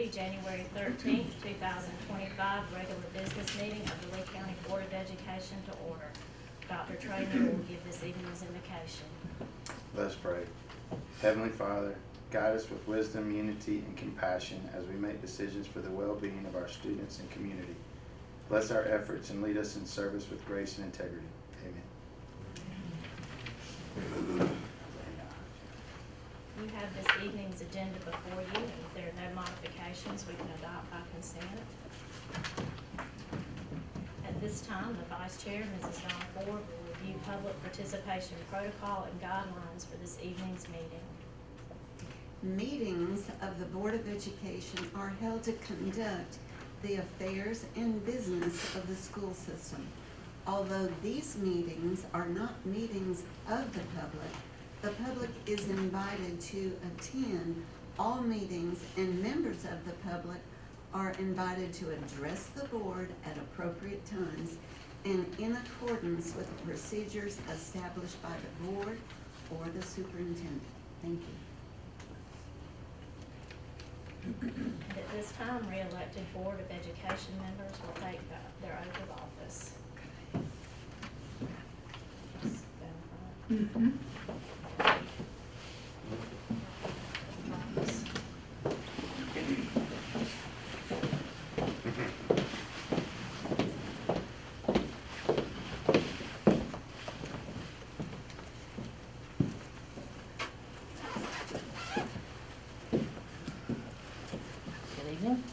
Tuesday, January 13th, 2025, regular business meeting of the Lee County Board of Education to order. Dr. Traynor will give this evening's invocation. Let's pray. Heavenly Father, guide us with wisdom, unity, and compassion as we make decisions for the well-being of our students and community. Bless our efforts and lead us in service with grace and integrity. Amen. You have this evening's agenda before you, and if there are no modifications, we can adopt by consent. At this time, the Vice Chair, Mrs. Donna Ford, will review public participation protocol and guidelines for this evening's meeting. Meetings of the Board of Education are held to conduct the affairs and business of the school system. Although these meetings are not meetings of the public is invited to attend all meetings, and members of the public are invited to address the board at appropriate times and in accordance with the procedures established by the board or the superintendent. Thank you. And at this time, re-elected Board of Education members will take their oath of office. Just go in front. Office. Good evening.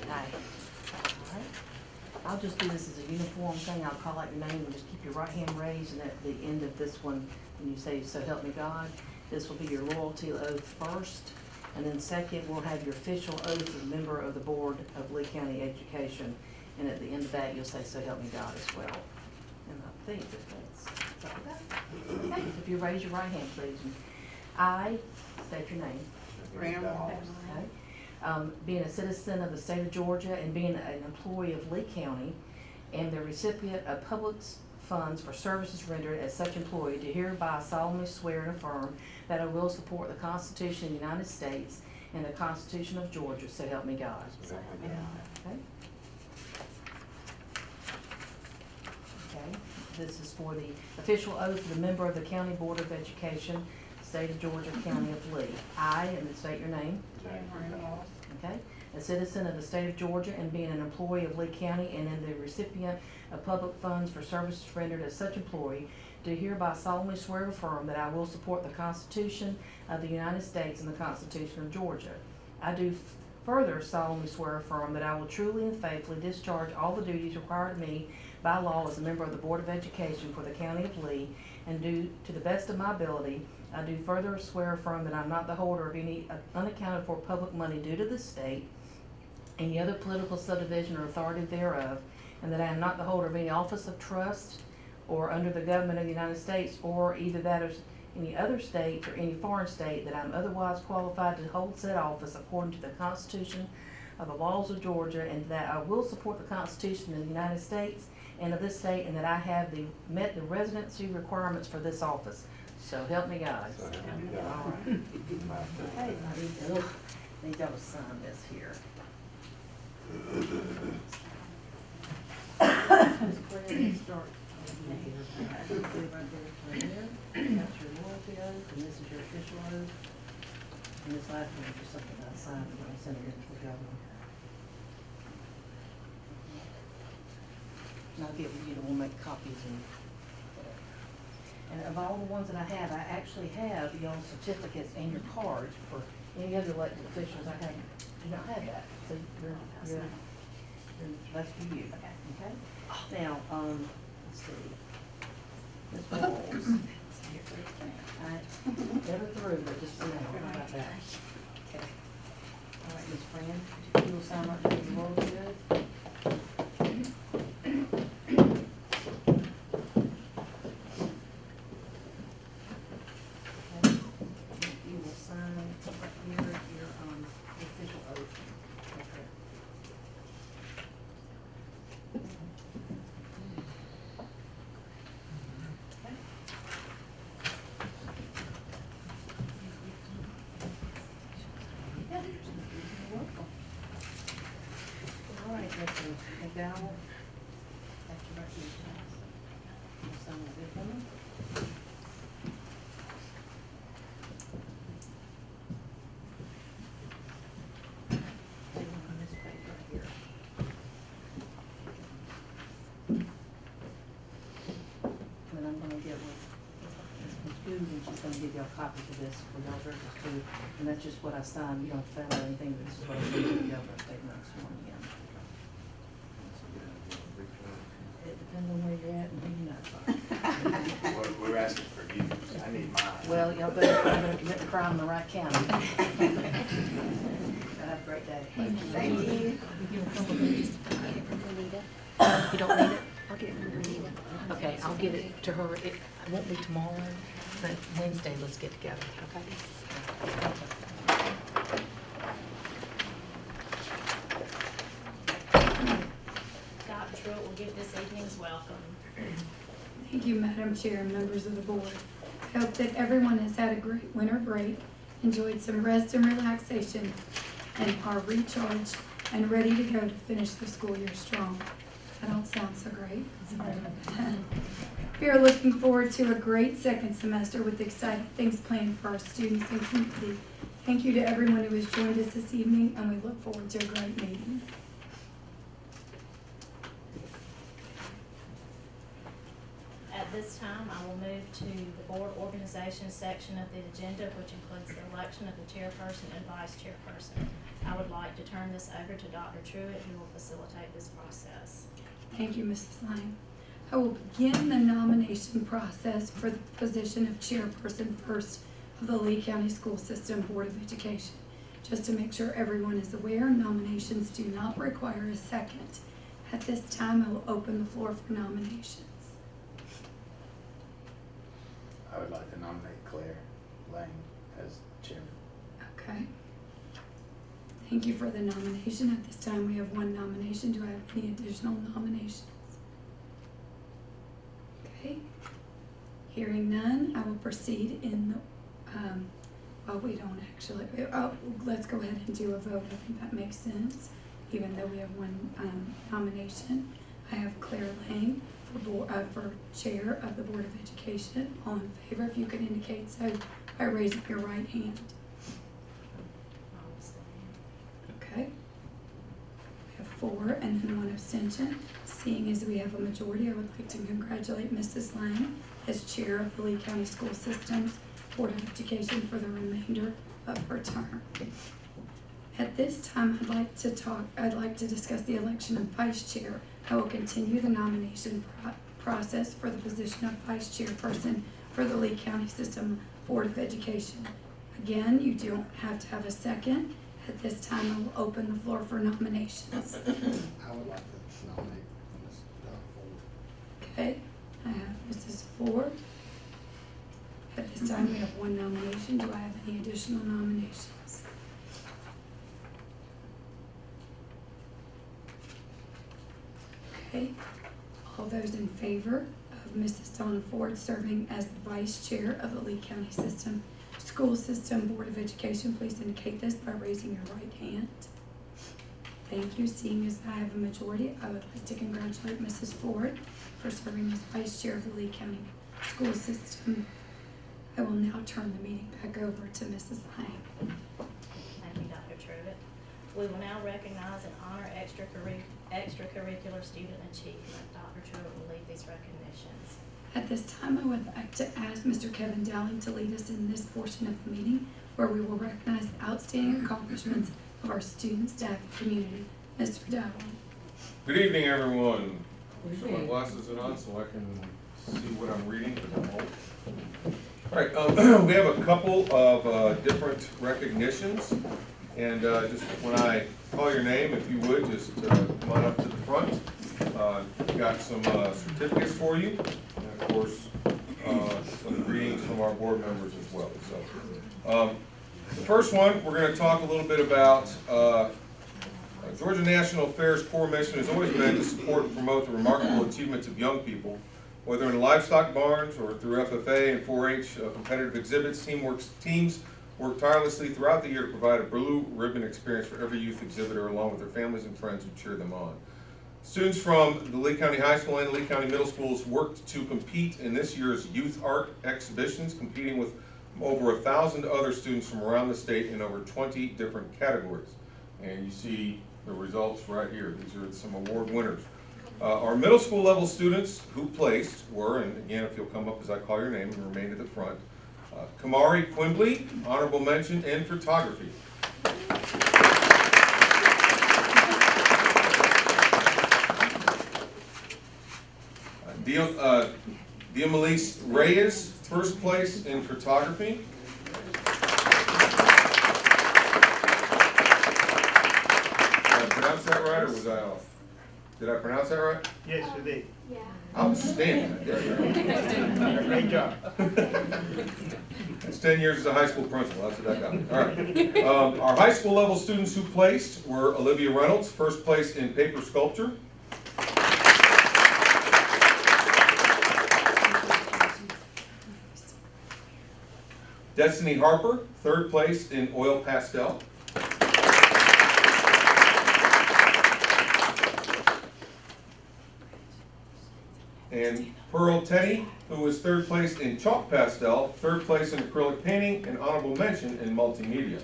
Hi. All right. I'll just do this as a uniform thing. I'll call out your name and just keep your right hand raised, and at the end of this one, when you say, "So help me God," this will be your loyalty oath first, and then second, we'll have your official oath as a member of the Board of Lee County Education, and at the end of that, you'll say, "So help me God" as well. And I think that's all that. Okay, if you raise your right hand, please. I state your name. Okay. Being a citizen of the state of Georgia and being an employee of Lee County and the recipient of public funds for services rendered as such employee, do hereby solemnly swear and affirm that I will support the Constitution of the United States and the Constitution of Georgia, so help me God. So help me God. Okay. Okay, this is for the official oath of the member of the County Board of Education, State of Georgia, County of Lee. I, and then state your name. Okay, a citizen of the state of Georgia and being an employee of Lee County and in the recipient of public funds for services rendered as such employee, do hereby solemnly swear or affirm that I will support the Constitution of the United States and the Constitution of Georgia. I do further solemnly swear or affirm that I will truly and faithfully discharge all the duties required of me by law as a member of the Board of Education for the County of Lee, and do to the best of my ability. I do further swear or affirm that I am not the holder of any unaccounted for public money due to the state, any other political subdivision or authority thereof, and that I am not the holder of any office of trust or under the government of the United States, or either that of any other state or any foreign state, that I am otherwise qualified to hold said office according to the Constitution of the laws of Georgia, and that I will support the Constitution of the United States and of this state, and that I have met the residency requirements for this office. So help me God. So help me God. All right. Okay, I need y'all to sign this here. Ms. Claire, start. Right there, right there. That's your loyalty oath, and this is your official oath. And this last one is just something that I signed when I sent it in to the governor. And I'll give you, we'll make copies and whatever. And of all the ones that I have, I actually have y'all's certificates and your cards for any other elected officials. I do not have that. So that's for you. Okay? Now, let's see. Ms. Walls. Never through, but just for now. How about that? Okay. All right, Ms. Fran, you will sign right there. You roll good. You will sign right here your official oath. Okay. You're welcome. McDowell. After that, you sign it for me. Take one on this page right here. And then I'm gonna get with Ms. Goode, and she's gonna give y'all copies of this for y'all's records too. And that's just what I signed, you don't have to fill out anything, but this is what I'm gonna give y'all for taking notes for me. It depends on where you're at and who you know. We're asking for you. I need mine. Well, y'all better commit the crime in the right county. Y'all have a great day. Thank you. You don't need it? I'll get it from Renita. Okay, I'll get it to her. It won't be tomorrow, but Wednesday, let's get together, okay? Dr. Truitt will give this evening's welcome. Thank you, Madam Chair and members of the board. I hope that everyone has had a great winter break, enjoyed some rest and relaxation, and are recharged and ready to go to finish the school year strong. I don't sound so great. We are looking forward to a great second semester with exciting things planned for our students and community. Thank you to everyone who has joined us this evening, and we look forward to a great meeting. At this time, I will move to the board organization section of the agenda, which includes the election of the chairperson and vice chairperson. I would like to turn this over to Dr. Truitt, who will facilitate this process. Thank you, Mrs. Lang. I will begin the nomination process for the position of chairperson first of the Lee County School System Board of Education. Just to make sure everyone is aware, nominations do not require a second. At this time, I will open the floor for nominations. I would like to nominate Claire Lang as chairman. Okay. Thank you for the nomination. At this time, we have one nomination. Do I have any additional nominations? Okay. Hearing none, I will proceed in the, well, we don't actually, let's go ahead and do a vote. I think that makes sense, even though we have one nomination. I have Claire Lang for chair of the Board of Education. All in favor, if you could indicate so by raising your right hand. Okay. We have 4 and then 1 abstention. Seeing as we have a majority, I would like to congratulate Mrs. Lang as chair of the Lee County School System's Board of Education for the remainder of her term. At this time, I'd like to discuss the election of vice chair. I will continue the nomination process for the position of vice chairperson for the Lee County System Board of Education. Again, you don't have to have a second. At this time, I will open the floor for nominations. I would like to nominate Ms. Ford. Okay, I have Mrs. Ford. At this time, we have one nomination. Do I have any additional nominations? Okay, all those in favor of Mrs. Donna Ford serving as the vice chair of the Lee County School System Board of Education, please indicate this by raising your right hand. Thank you. Seeing as I have a majority, I would like to congratulate Mrs. Ford for serving as vice chair of the Lee County School System. I will now turn the meeting back over to Mrs. Lang. Thank you, Dr. Truitt. We will now recognize and honor extracurricular student achievement. Dr. Truitt will lead these recognitions. At this time, I would like to ask Mr. Kevin Dowling to lead us in this portion of the meeting where we will recognize the outstanding accomplishments of our student, staff, and community. Mr. Dowling. Good evening, everyone. Put my glasses on so I can see what I'm reading because I'm old. All right, we have a couple of different recognitions. And just when I call your name, if you would, just come on up to the front. Got some certificates for you. And of course, some greetings from our board members as well. So, the first one, we're going to talk a little bit about Georgia National Affairs core mission has always been to support and promote the remarkable achievements of young people, whether in livestock barns or through FFA and 4-H competitive exhibits. Teams work tirelessly throughout the year to provide a blue ribbon experience for every youth exhibitor, along with their families and friends who cheer them on. Students from the Lee County High School and Lee County Middle Schools worked to compete in this year's youth art exhibitions, competing with over 1,000 other students from around the state in over 20 different categories. And you see the results right here. These are some award winners. Our middle school level students who placed were, and again, if you'll come up as I call your name and remain at the front, Kamari Quimbley, honorable mention in photography. Diomelis Reyes, first place in photography. Did I pronounce that right, or was I off? Did I pronounce that right? Yes, you did. Outstanding. I did. Great job. That's 10 years as a high school principal, that's what I got. All right. Our high school level students who placed were Olivia Reynolds, first place in paper sculpture. Destiny Harper, third place in oil pastel. And Pearl Tenney, who was third place in chalk pastel, third place in acrylic painting, and honorable mention in multimedia.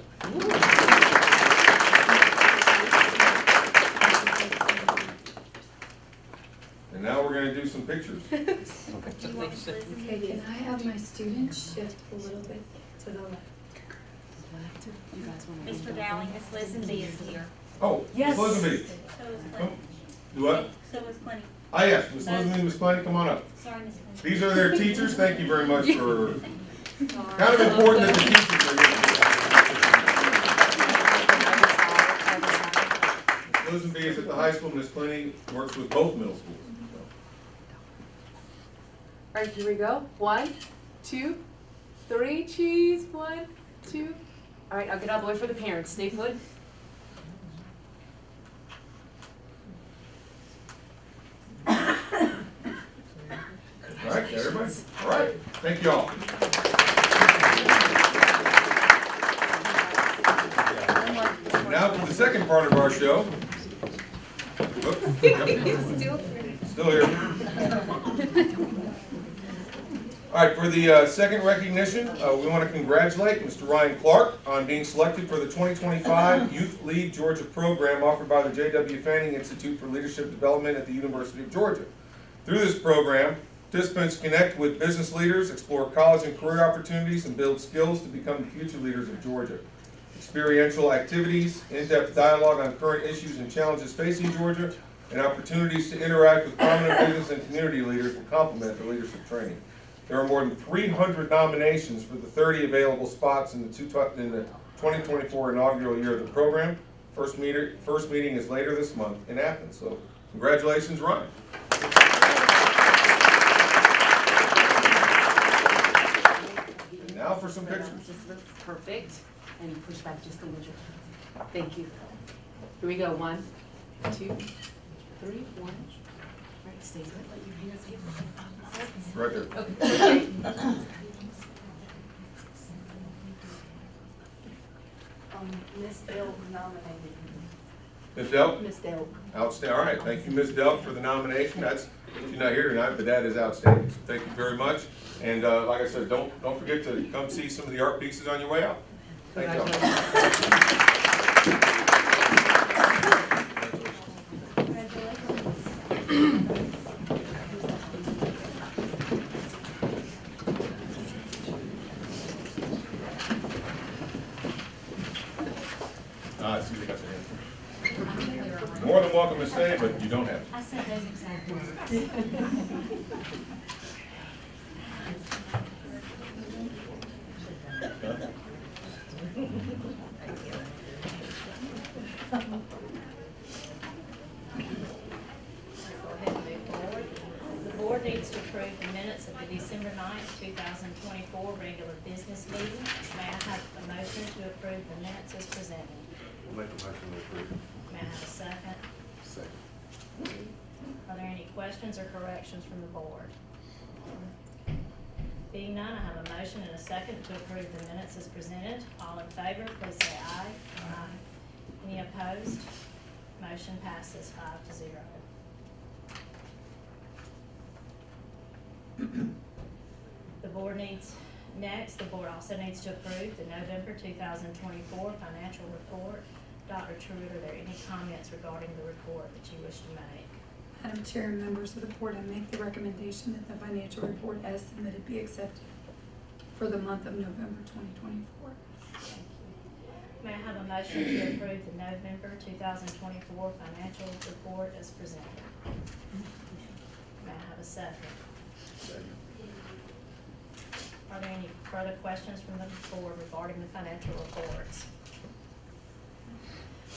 And now we're going to do some pictures. Okay, can I have my students shift a little bit to the left? Mr. Dowling, Miss Lisenby is here. Oh, Yes. Miss Lisenby. So is Come. Clinton. Do what? So is Clinton. Ah, yes, Miss Lisenby, Miss Klein, come on up. Sorry, Miss Clinton. These are their teachers. Thank you very much for, kind of important that the teachers are here. Miss Lisenby is at the high school. Miss Clinton works with both middle schools. All right, here we go. 1, 2, 3, cheese. 1, 2. All right, I'll get all the way for the parents. Stay put. All right, everybody? All right, thank you all. Now for the second part of our show. Oh, yep. Still here. All right, for the second recognition, we want to congratulate Mr. Ryan Clark on being selected for the 2025 Youth Lead Georgia program offered by the J.W. Fanning Institute for Leadership Development at the University of Georgia. Through this program, participants connect with business leaders, explore college and career opportunities, and build skills to become the future leaders of Georgia. Experiential activities, in-depth dialogue on current issues and challenges facing Georgia, and opportunities to interact with prominent business and community leaders will complement the leadership training. There are more than 300 nominations for the 30 available spots in the 2024 inaugural year of the program. First meeting is later this month in Athens. So congratulations, Ryan. And now for some pictures. Perfect. And push back just a little. Thank you. Here we go. 1, 2, 3, 1. All right, stay put. Let your hands get Right there. Okay. Miss Bill nominated. Ms. Delk? Miss Dale. Outstanding. All right, thank you, Ms. Delk, for the nomination. She's not here tonight, but that is outstanding. So thank you very much. And like I said, don't forget to come see some of the art pieces on your way out. Thank you. I see you got your hand. More than welcome to stay, but you don't have to. I said those exact words. The board needs to approve the minutes of the December 9th, 2024 regular business meeting. May I have a motion to approve the minutes as presented? We'll make a motion to approve. May I have a second? Second. Are there any questions or corrections from the board? Being none, I have a motion and a second to approve the minutes as presented. All in favor, please say aye. Aye. Any opposed? Motion passes 5-0. The board also needs to approve the November 2024 financial report. Dr. Truitt, are there any comments regarding the report that you wish to make? Madam Chair and members of the board, I make the recommendation that the financial report as submitted be accepted for the month of November 2024. Thank you. May I have a motion to approve the November 2024 financial report as presented? May I have a second? Second. Are there any further questions from the board regarding the financial reports?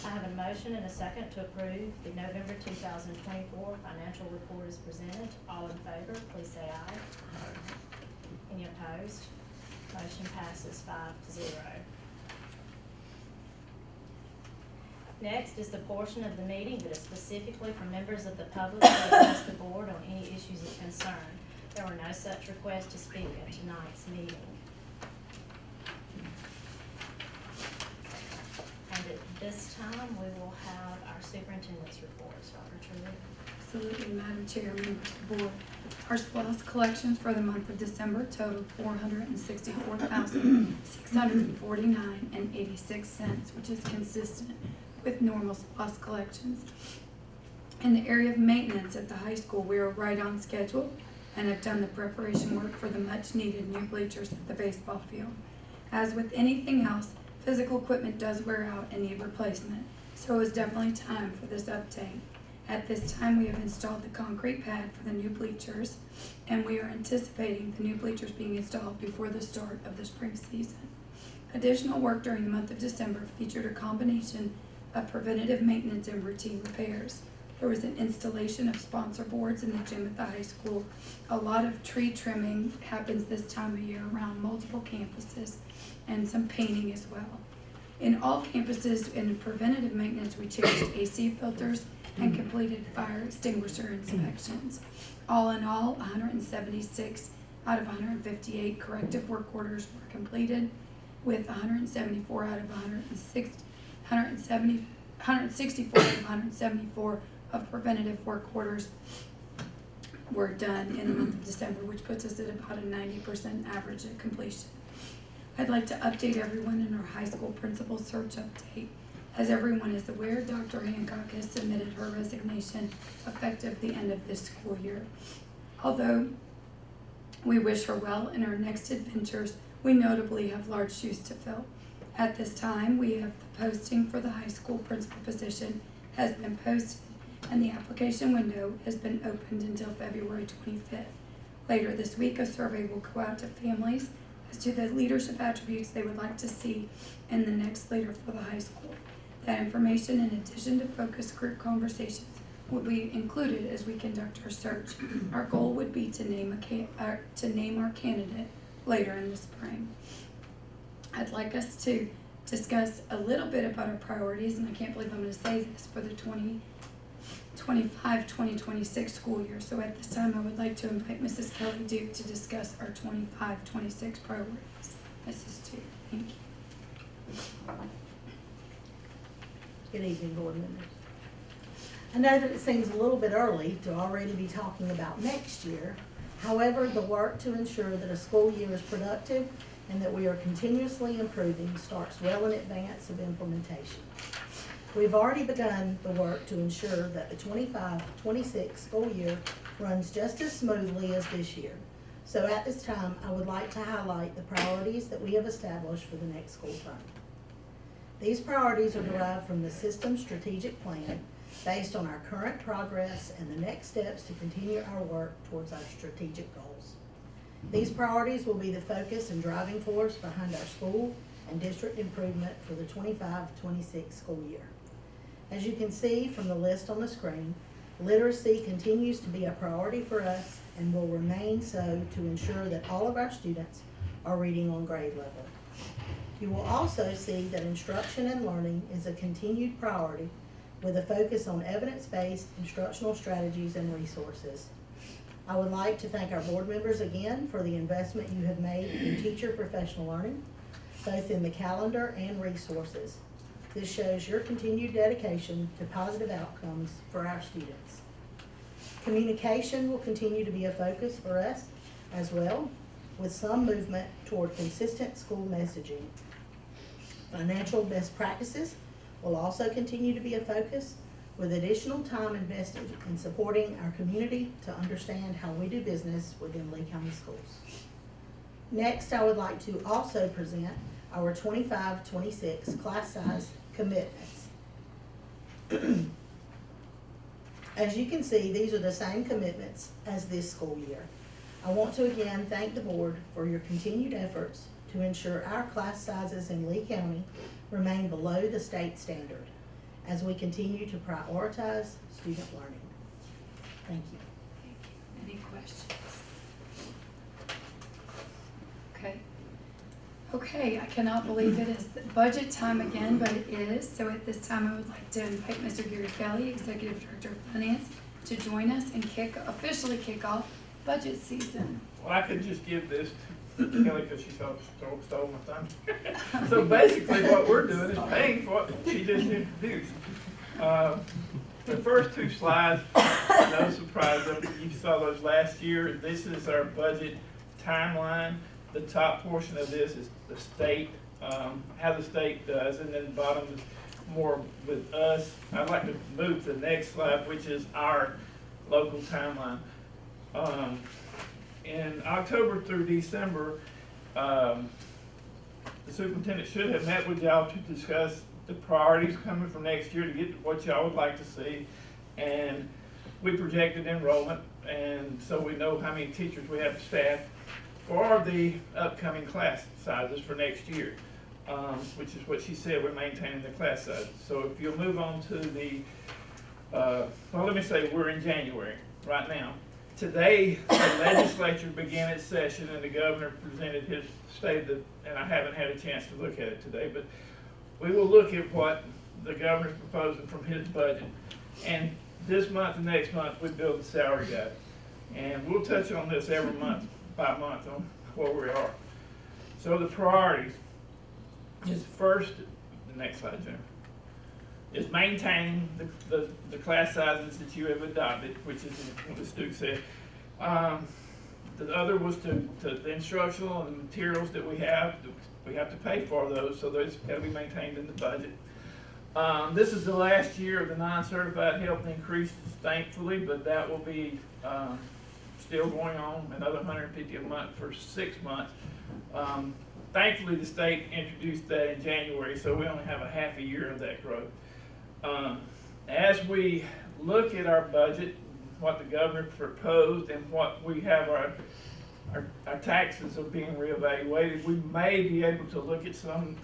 I have a motion and a second to approve the November 2024 financial report as presented. All in favor, please say aye. Any opposed? Motion passes 5-0. Next is the portion of the meeting that is specifically for members of the public to address the board on any issues of concern. There were no such requests to speak at tonight's meeting. And at this time, we will have our superintendent's reports. Dr. Truitt. Absolutely, Madam Chair, members of the board. Our SPOS collections for the month of December totaled $464,649.86, which is consistent with normal SPOS collections. In the area of maintenance at the high school, we are right on schedule and have done the preparation work for the much-needed new bleachers at the baseball field. As with anything else, physical equipment does wear out and need replacement, so it is definitely time for this update. At this time, we have installed the concrete pad for the new bleachers, and we are anticipating the new bleachers being installed before the start of the spring season. Additional work during the month of December featured a combination of preventative maintenance and routine repairs. There was an installation of sponsor boards in the gym at the high school. A lot of tree trimming happens this time of year around multiple campuses, and some painting as well. In all campuses in preventative maintenance, we changed AC filters and completed fire extinguisher inspections. All in all, 176 out of 158 corrective work orders were completed, with 164 out of 174 of preventative work orders were done in the month of December, which puts us at about a 90% average of completion. I'd like to update everyone in our high school principal search update. As everyone is aware, Dr. Hancock has submitted her resignation effective the end of this school year. Although we wish her well in her next adventures, we notably have large shoes to fill. At this time, we have the posting for the high school principal position has been posted, and the application window has been opened until February 25th. Later this week, a survey will go out to families as to the leadership attributes they would like to see in the next leader for the high school. That information, in addition to focus group conversations, will be included as we conduct our search. Our goal would be to name our candidate later in the spring. I'd like us to discuss a little bit about our priorities, and I can't believe I'm going to say this, for the 2025-2026 school year. So at this time, I would like to invite Mrs. Kelly Duke to discuss our 25-26 priorities. Mrs. Duke, thank you. Good evening, board members. I know that it seems a little bit early to already be talking about next year. However, the work to ensure that a school year is productive and that we are continuously improving starts well in advance of implementation. We've already begun the work to ensure that the 25-26 school year runs just as smoothly as this year. So at this time, I would like to highlight the priorities that we have established for the next school term. These priorities are derived from the system strategic plan based on our current progress and the next steps to continue our work towards our strategic goals. These priorities will be the focus and driving force behind our school and district improvement for the 25-26 school year. As you can see from the list on the screen, literacy continues to be a priority for us and will remain so to ensure that all of our students are reading on grade level. You will also see that instruction and learning is a continued priority with a focus on evidence-based instructional strategies and resources. I would like to thank our board members again for the investment you have made in teacher professional learning, both in the calendar and resources. This shows your continued dedication to positive outcomes for our students. Communication will continue to be a focus for us as well. with some movement toward consistent school messaging. Financial best practices will also continue to be a focus, with additional time invested in supporting our community to understand how we do business within Lee County Schools. Next, I would like to also present our 25-26 class size commitments. As you can see, these are the same commitments as this school year. I want to again thank the board for your continued efforts to ensure our class sizes in Lee County remain below the state standard as we continue to prioritize student learning. Thank you. Any questions? Okay. Okay, I cannot believe it is budget time again, but it is. So at this time, I would like to invite Mr. Gary Kelly, Executive Director of Finance, to join us and officially kick off budget season. Well, I could just give this to Kelly because she stole my thunder. So basically what we're doing is paying for what she just introduced. The first two slides, no surprise, you saw those last year. This is our budget timeline. The top portion of this is the state, how the state does, and then the bottom is more with us. I'd like to move to the next slide, which is our local timeline. In October through December, the superintendent should have met with y'all to discuss the priorities coming for next year to get what y'all would like to see. And we projected enrollment, and so we know how many teachers we have to staff for the upcoming class sizes for next year, which is what she said, we're maintaining the class sizes. So if you'll move on to the, well, let me say we're in January right now. Today, the legislature began its session and the governor presented his state, and I haven't had a chance to look at it today, but we will look at what the governor's proposing from his budget. And this month and next month, we build the salary guide. And we'll touch on this every month by month on where we are. So the priorities is first, the next slide, Jennifer, is maintaining the class sizes that you have adopted, which is what the Duke said. The other was the instructional and the materials that we have to pay for those, so those got to be maintained in the budget. This is the last year of the non-certified health increases, thankfully, but that will be still going on, another $150 a month for 6 months. Thankfully, the state introduced that in January, so we only have a half a year of that growth. As we look at our budget, what the governor proposed and what we have our taxes are being reevaluated, we may be able to look at some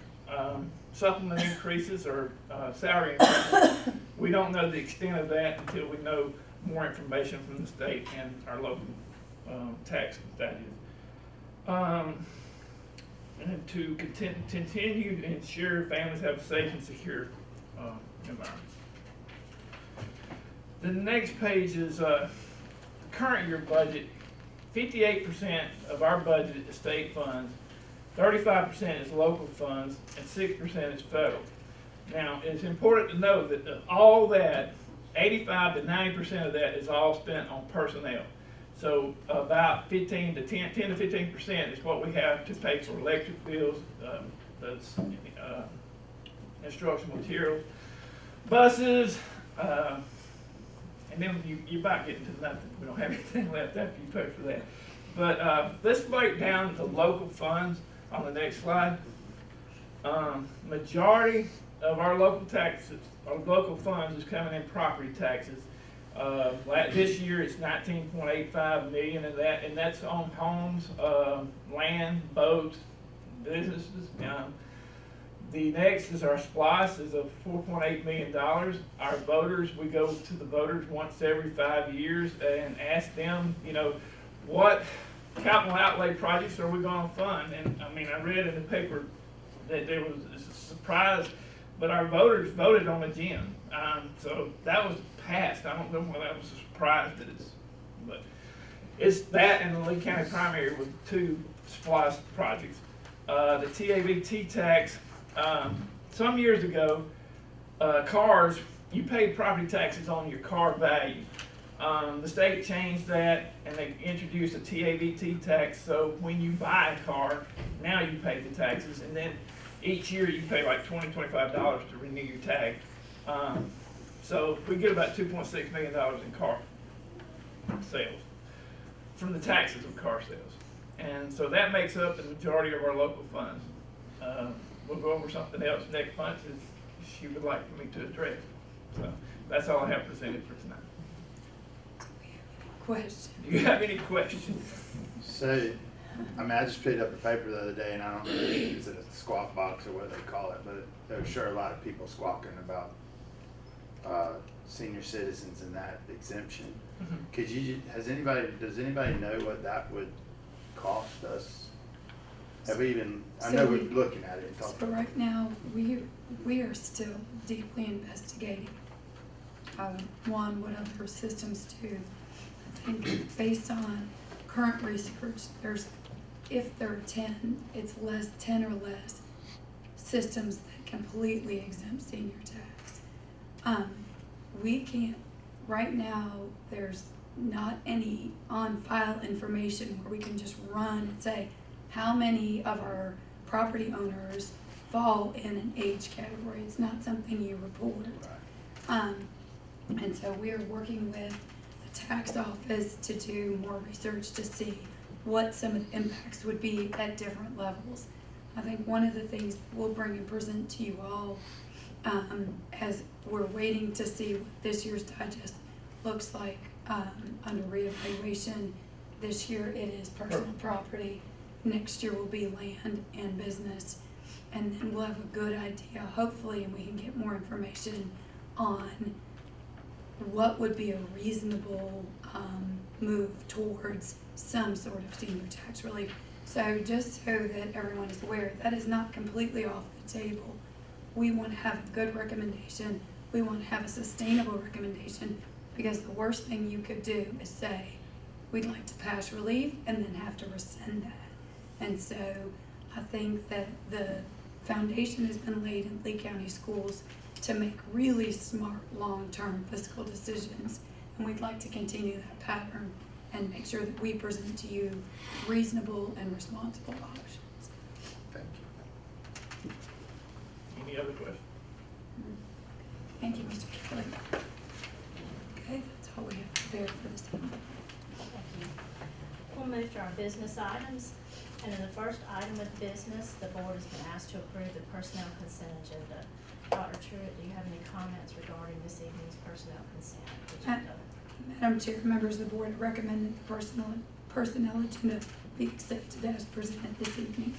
supplement increases or salary increases. We don't know the extent of that until we know more information from the state and our local tax, that is. And to continue to ensure families have a safe and secure environment. The next page is current year budget. 58% of our budget is state funds, 35% is local funds, and 6% is federal. Now, it's important to know that all that, 85 to 90% of that is all spent on personnel. So about 10 to 15% is what we have to pay for electric bills, instructional materials, buses, and then you're about getting to nothing. We don't have anything left after you pay for that. But let's break down the local funds on the next slide. Majority of our local taxes, our local funds is coming in property taxes. This year it's 19.85 million of that, and that's on homes, land, boats, businesses. The next is our SPLOST is of $4.8 million. Our voters, we go to the voters once every 5 years and ask them, what capital outlay projects are we going to fund? And I mean, I read in the paper that there was a surprise, but our voters voted on a gym. So that was passed. I don't know whether that was a surprise but it's that and the Lee County primary with 2 SPLOST projects. The TABT tax, some years ago, cars, you paid property taxes on your car value. The state changed that and they introduced a TAVT tax, so when you buy a car, now you pay the taxes, and then each year you pay like $25 to renew your tag. So we get about $2.6 million in car sales from the taxes of car sales. And so that makes up the majority of our local funds. We'll go over something else next month that she would like for me to address. So that's all I have presented for tonight. Question. Do you have any questions? So, I mean, I just picked up the paper the other day, and I don't know, is it a squawk box or what they call it, but there's sure a lot of people squawking about senior citizens and that exemption. Mhm. Does anybody know what that would cost us? Have we even, I know we're looking at it and So talking. right now, we are still deeply investigating, what other systems do. I think based on current research, if there are 10, it's 10 or less systems that completely exempt senior tax. We can't, right now, there's not any on-file information where we can just run and say, how many of our property owners fall in an age category. It's not something you report. And so we're working with the tax office to do more research to see what some of the impacts would be at different levels. I think one of the things we'll bring and present to you all, as we're waiting to see what this year's digest looks like, under reevaluation. This year it is personal property. Next year will be land and business. And then we'll have a good idea, hopefully, and we can get more information on what would be a reasonable move towards some sort of senior tax relief. So just so that everyone is aware, that is not completely off the table. We want to have a good recommendation. We want to have a sustainable recommendation, because the worst thing you could do is say, we'd like to pass relief and then have to rescind that. And so I think that the foundation has been laid in Lee County schools to make really smart long-term fiscal decisions. And we'd like to continue that pattern and make sure that we present to you reasonable and responsible options. Thank you. Any other questions? Thank you, Mr. Kelly. Okay, that's all we have prepared for this evening. Thank you. We'll move to our business items. And in the first item of business, the board has been asked to approve the personnel consent agenda. Dr. Truitt, do you have any comments regarding this evening's personnel consent agenda? Madam Chair, members of the board, I recommend that the personnel agenda be accepted as presented this evening.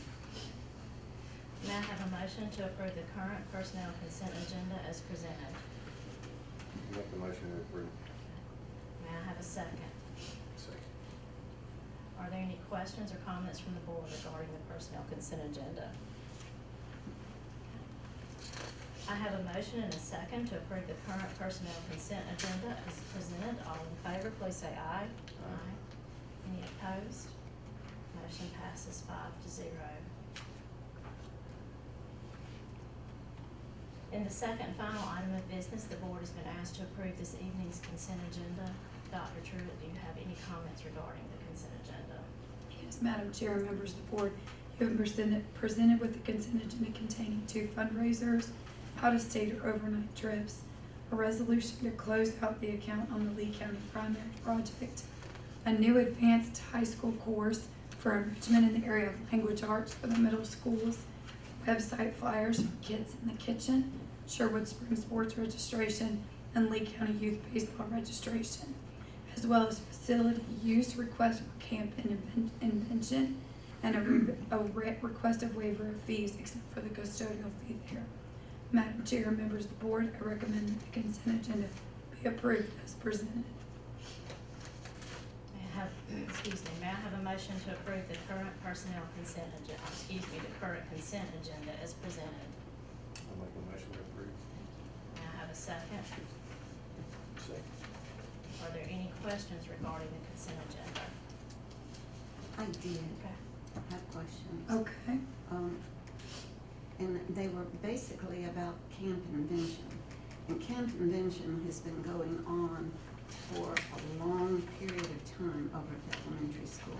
May I have a motion to approve the current personnel consent agenda as presented? Make the motion to approve. May I have a second? Second. Are there any questions or comments from the board regarding the personnel consent agenda? I have a motion and a second to approve the current personnel consent agenda as presented. All in favor, please say aye. Aye. Any opposed? Motion passes 5-0. In the second and final item of business, the board has been asked to approve this evening's consent agenda. Dr. Truitt, do you have any comments regarding the consent agenda? Yes, Madam Chair, members of the board, you have been presented with the consent agenda containing 2 fundraisers, out-of-state or overnight trips, a resolution to close out the account on the Lee County Primary Project, a new advanced high school course for enrichment in the area of language arts for the middle schools, website flyers for Kids in the Kitchen, Sherwood Spring Sports registration, and Lee County Youth Baseball registration, as well as facility use request for camp invention and a request of waiver of fees except for the custodial fee there. Madam Chair, members of the board, I recommend that the consent agenda be approved as presented. May I have a motion to approve the current personnel consent agenda, the current consent agenda as presented? I'll make a motion to approve. May I have a second? Second. Are there any questions regarding the consent agenda? I did Okay. have questions. Okay. And they were basically about camp invention. And camp invention has been going on for a long period of time over at the elementary school.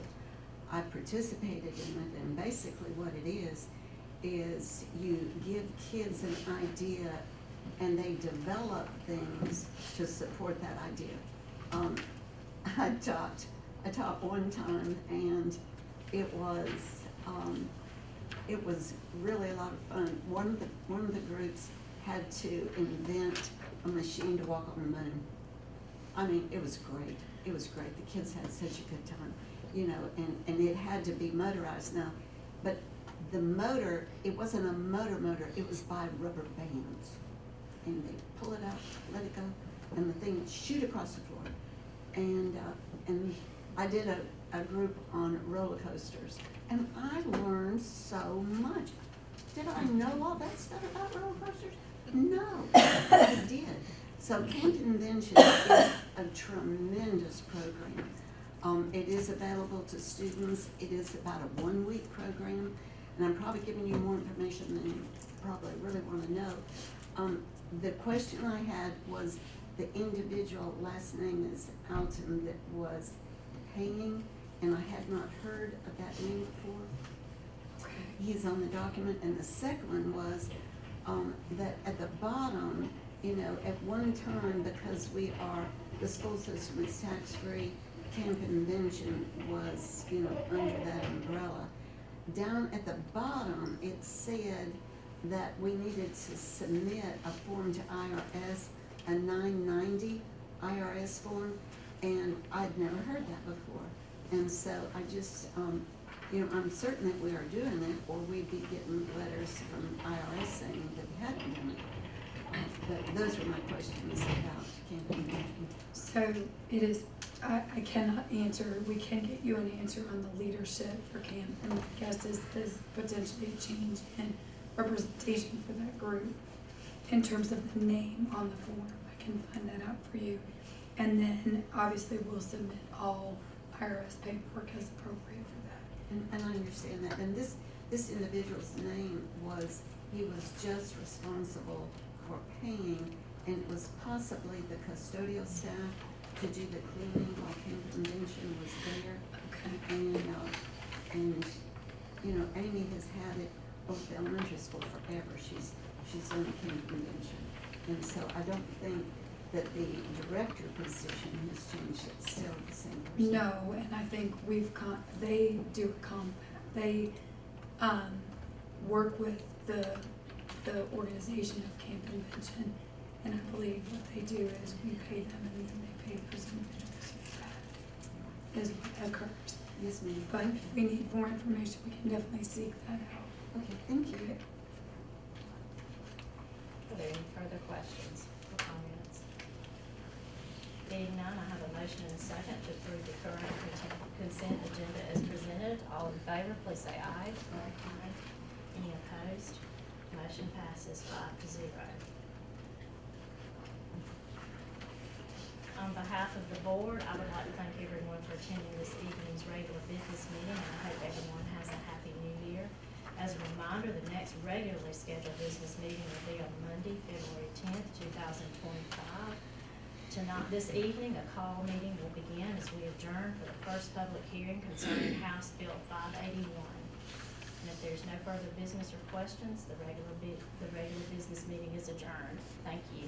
I participated in it, and basically what it is you give kids an idea and they develop things to support that idea. I taught one time, and it was really a lot of fun. One of the groups had to invent a machine to walk on the moon. I mean, it was great. It was great. The kids had such a good time, you know, and it had to be motorized now. But the motor, it wasn't a motor, it was by rubber bands. And they pull it out, let it go, and the thing would shoot across the floor. And I did a group on roller coasters, and I learned so much. Did I know all that stuff about roller coasters? No, I did. So Camp Invention is a tremendous program. It is available to students. It is about a 1-week program, and I'm probably giving you more information than you probably really want to know. The question I had was the individual, last name is Alton, that was paying, and I had not heard of that name before. He's on the document. And the second one was that at the bottom, you know, at one time, because the school system is tax-free, Camp Invention was, you know, under that umbrella. Down at the bottom, it said that we needed to submit a form to IRS, a 990 IRS form, and I'd never heard that before. And so I just, you know, I'm certain that we are doing it, or we'd be getting letters from IRS saying that we hadn't done it. But those were my questions about Camp Invention. So it is, I cannot answer, we can get you an answer on the leadership for camp, and my guess is potentially a change in representation for that group in terms of the name on the form. I can find that out for you. And then obviously we'll submit all IRS paperwork as appropriate for that. And I understand that. And this individual's name he was just responsible for paying, and it was possibly the custodial staff to do the cleaning while Camp Convention was there. Okay. And you know, Amy has had it over the elementary school forever. She's done the Camp Convention. And so I don't think that the director position has changed. It's still the same person. No, and I think they do a compact. They work with the organization of Camp Convention, and I believe what they do is we pay them and then they pay those individuals. That is what occurs. Yes, ma'am. But if we need more information, we can definitely seek that out. Okay, thank you. Okay. Are there any further questions or comments? Being none, I have a motion and a second to approve the current consent agenda as presented. All in favor, please say aye. Aye. Any opposed? Motion passes 5-0. On behalf of the board, I would like to thank everyone for attending this evening's regular business meeting, and I hope everyone has a happy new year. As a reminder, the next regularly scheduled business meeting will be on Monday, February 10th, 2025. Tonight, this evening, a call meeting will begin as we adjourn for the first public hearing concerning House Bill 581. And if there's no further business or questions, the regular business meeting is adjourned. Thank you.